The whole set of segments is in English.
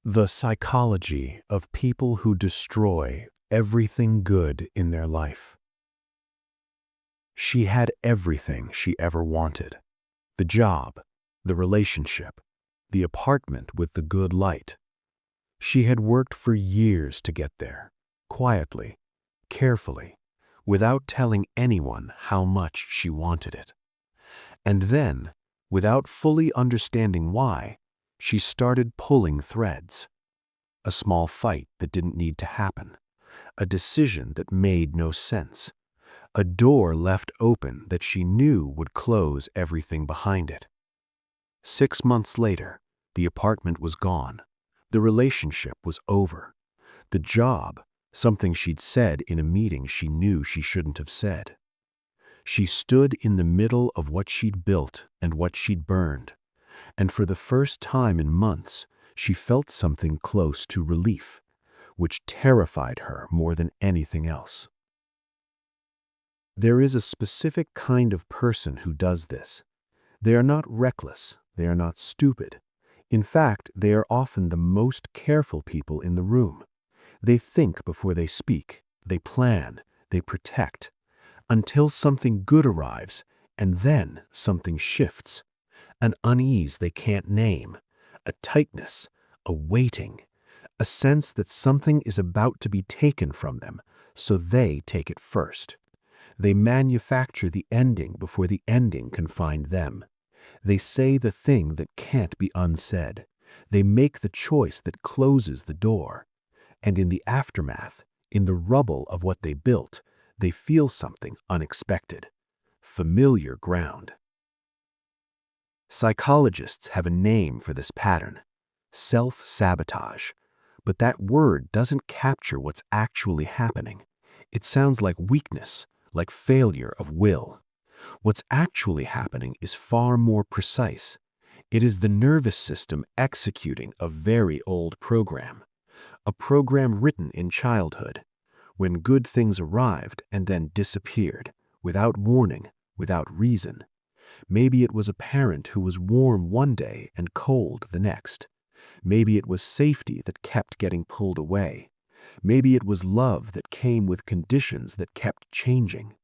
The psychology of people who destroy everything good in their life. She had everything she ever wanted. The job, the relationship, the apartment with the good light. She had worked for years to get there, quietly, carefully, without telling anyone how much she wanted it. And then, without fully understanding why, she started pulling threads. A small fight that didn't need to happen. A decision that made no sense. A door left open that she knew would close everything behind it. 6 months later, the apartment was gone. The relationship was over. The job, something she'd said in a meeting she knew she shouldn't have said. She stood in the middle of what she'd built and what she'd burned. And for the first time in months, she felt something close to relief, which terrified her more than anything else. There is a specific kind of person who does this. They are not reckless, they are not stupid. In fact, they are often the most careful people in the room. They think before they speak, they plan, they protect, until something good arrives, and then something shifts. An unease they can't name, a tightness, a waiting, a sense that something is about to be taken from them, so they take it first. They manufacture the ending before the ending can find them. They say the thing that can't be unsaid. They make the choice that closes the door. And in the aftermath, in the rubble of what they built, they feel something unexpected, familiar ground. Psychologists have a name for this pattern: self-sabotage. But that word doesn't capture what's actually happening. It sounds like weakness, like failure of will. What's actually happening is far more precise. It is the nervous system executing a very old program. A program written in childhood, when good things arrived and then disappeared, without warning, without reason. Maybe it was a parent who was warm one day and cold the next. Maybe it was safety that kept getting pulled away. Maybe it was love that came with conditions that kept changing.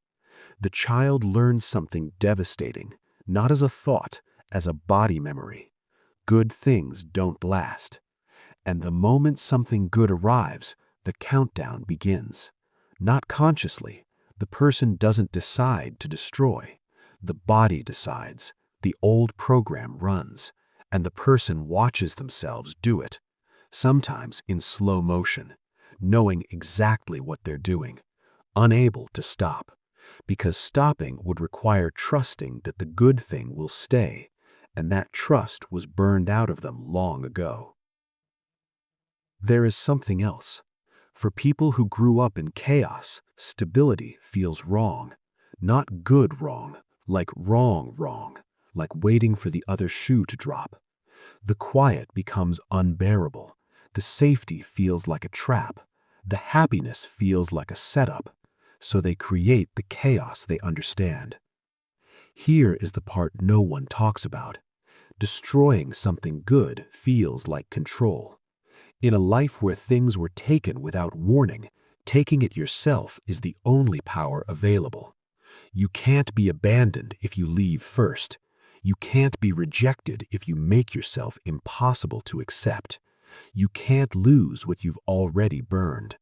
The child learned something devastating, not as a thought, as a body memory. Good things don't last. And the moment something good arrives, the countdown begins. Not consciously. The person doesn't decide to destroy. The body decides. The old program runs. And the person watches themselves do it, sometimes in slow motion, knowing exactly what they're doing, unable to stop, because stopping would require trusting that the good thing will stay, and that trust was burned out of them long ago. There is something else. For people who grew up in chaos, stability feels wrong, not good wrong, like wrong wrong, like waiting for the other shoe to drop. The quiet becomes unbearable. The safety feels like a trap. The happiness feels like a setup. So they create the chaos they understand. Here is the part no one talks about. Destroying something good feels like control. In a life where things were taken without warning, taking it yourself is the only power available. You can't be abandoned if you leave first. You can't be rejected if you make yourself impossible to accept. You can't lose what you've already burned.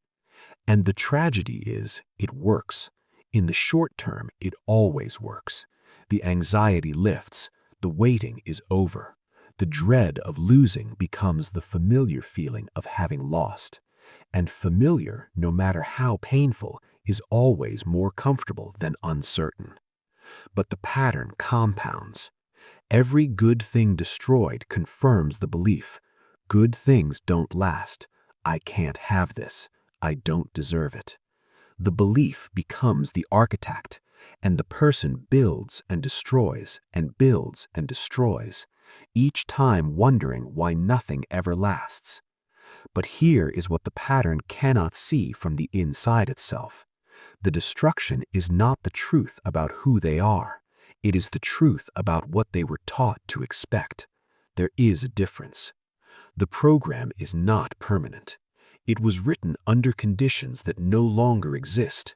And the tragedy is, it works. In the short term, it always works. The anxiety lifts. The waiting is over. The dread of losing becomes the familiar feeling of having lost. And familiar, no matter how painful, is always more comfortable than uncertain. But the pattern compounds. Every good thing destroyed confirms the belief. Good things don't last. I can't have this. I don't deserve it. The belief becomes the architect, and the person builds and destroys and builds and destroys, each time wondering why nothing ever lasts. But here is what the pattern cannot see from the inside itself. The destruction is not the truth about who they are. It is the truth about what they were taught to expect. There is a difference. The program is not permanent. It was written under conditions that no longer exist.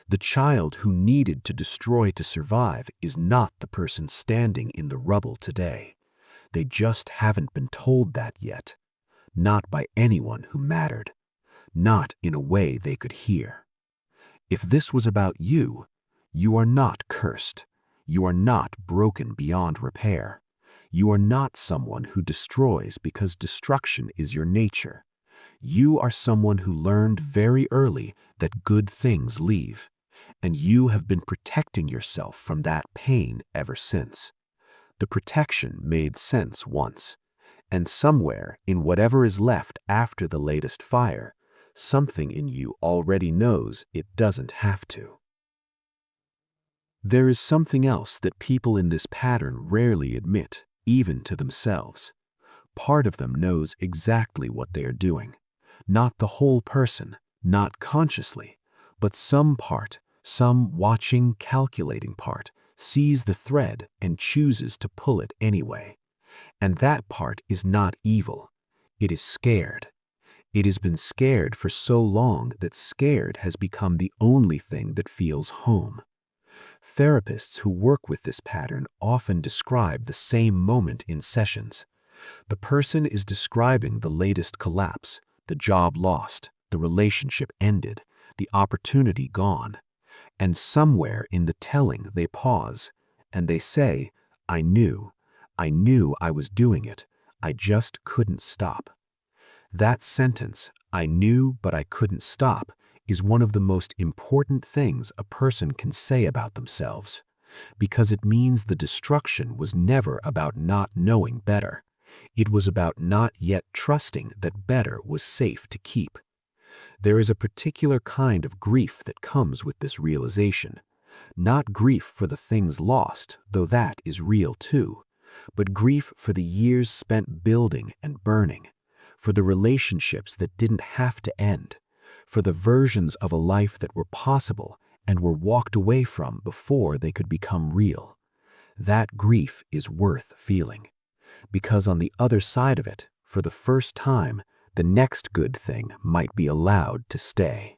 The child who needed to destroy to survive is not the person standing in the rubble today. They just haven't been told that yet. Not by anyone who mattered. Not in a way they could hear. If this was about you, you are not cursed. You are not broken beyond repair. You are not someone who destroys because destruction is your nature. You are someone who learned very early that good things leave, and you have been protecting yourself from that pain ever since. The protection made sense once, and somewhere in whatever is left after the latest fire, something in you already knows it doesn't have to. There is something else that people in this pattern rarely admit, even to themselves. Part of them knows exactly what they are doing. Not the whole person, not consciously, but some part, some watching, calculating part, sees the thread and chooses to pull it anyway. And that part is not evil. It is scared. It has been scared for so long that scared has become the only thing that feels home. Therapists who work with this pattern often describe the same moment in sessions. The person is describing the latest collapse, the job lost, the relationship ended, the opportunity gone. And somewhere in the telling they pause, and they say, I knew I was doing it, I just couldn't stop. That sentence, I knew but I couldn't stop, is one of the most important things a person can say about themselves, because it means the destruction was never about not knowing better. It was about not yet trusting that better was safe to keep. There is a particular kind of grief that comes with this realization. Not grief for the things lost, though that is real too, but grief for the years spent building and burning, for the relationships that didn't have to end, for the versions of a life that were possible and were walked away from before they could become real. That grief is worth feeling, because on the other side of it, for the first time, the next good thing might be allowed to stay.